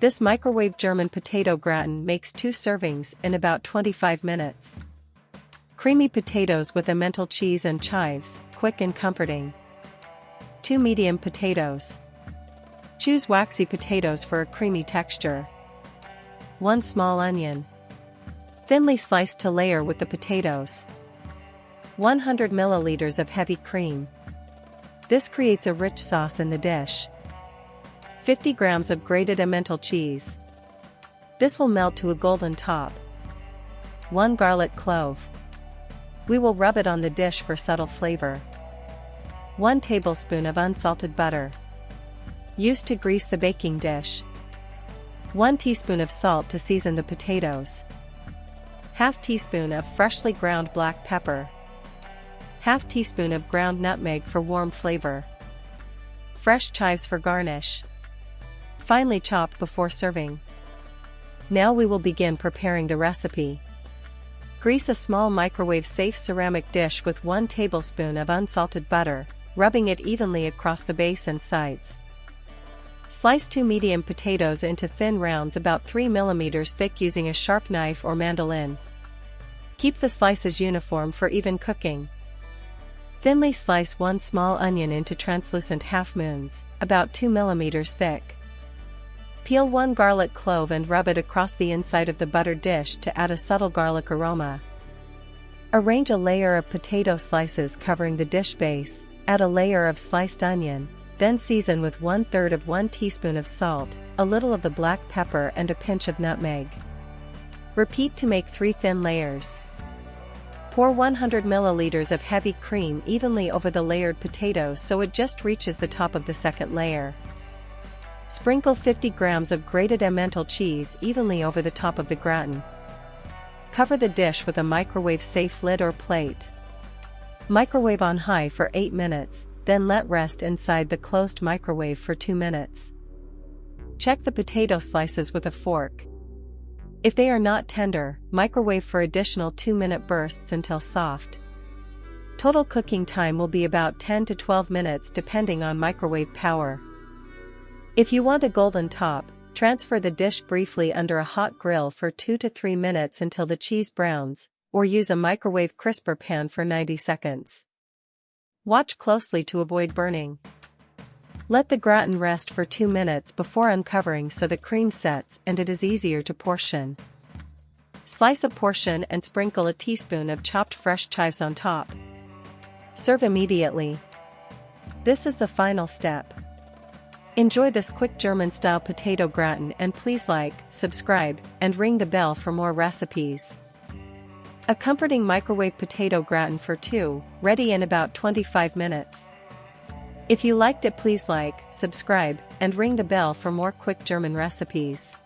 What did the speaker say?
This microwave German potato gratin makes 2 servings in about 25 minutes. Creamy potatoes with Emmental cheese and chives, quick and comforting. 2 medium potatoes. Choose waxy potatoes for a creamy texture. 1 small onion. Thinly sliced to layer with the potatoes. 100 milliliters of heavy cream. This creates a rich sauce in the dish. 50 grams of grated Emmental cheese. This will melt to a golden top. 1 garlic clove. We will rub it on the dish for subtle flavor. 1 tablespoon of unsalted butter. Used to grease the baking dish. 1 teaspoon of salt to season the potatoes. Half teaspoon of freshly ground black pepper. Half teaspoon of ground nutmeg for warm flavor. Fresh chives for garnish. Finely chopped before serving. Now we will begin preparing the recipe. Grease a small microwave-safe ceramic dish with 1 tablespoon of unsalted butter, rubbing it evenly across the base and sides. Slice 2 medium potatoes into thin rounds about 3 mm thick using a sharp knife or mandolin. Keep the slices uniform for even cooking. Thinly slice 1 small onion into translucent half-moons, about 2 mm thick. Peel 1 garlic clove and rub it across the inside of the buttered dish to add a subtle garlic aroma. Arrange a layer of potato slices covering the dish base, add a layer of sliced onion, then season with 1/3 of 1 teaspoon of salt, a little of the black pepper and a pinch of nutmeg. Repeat to make 3 thin layers. Pour 100 milliliters of heavy cream evenly over the layered potatoes so it just reaches the top of the second layer. Sprinkle 50 grams of grated Emmental cheese evenly over the top of the gratin. Cover the dish with a microwave-safe lid or plate. Microwave on high for 8 minutes, then let rest inside the closed microwave for 2 minutes. Check the potato slices with a fork. If they are not tender, microwave for additional 2-minute bursts until soft. Total cooking time will be about 10 to 12 minutes depending on microwave power. If you want a golden top, transfer the dish briefly under a hot grill for 2 to 3 minutes until the cheese browns, or use a microwave crisper pan for 90 seconds. Watch closely to avoid burning. Let the gratin rest for 2 minutes before uncovering so the cream sets and it is easier to portion. Slice a portion and sprinkle a teaspoon of chopped fresh chives on top. Serve immediately. This is the final step. Enjoy this quick German-style potato gratin and please like, subscribe, and ring the bell for more recipes. A comforting microwave potato gratin for 2, ready in about 25 minutes. If you liked it, please like, subscribe, and ring the bell for more quick German recipes.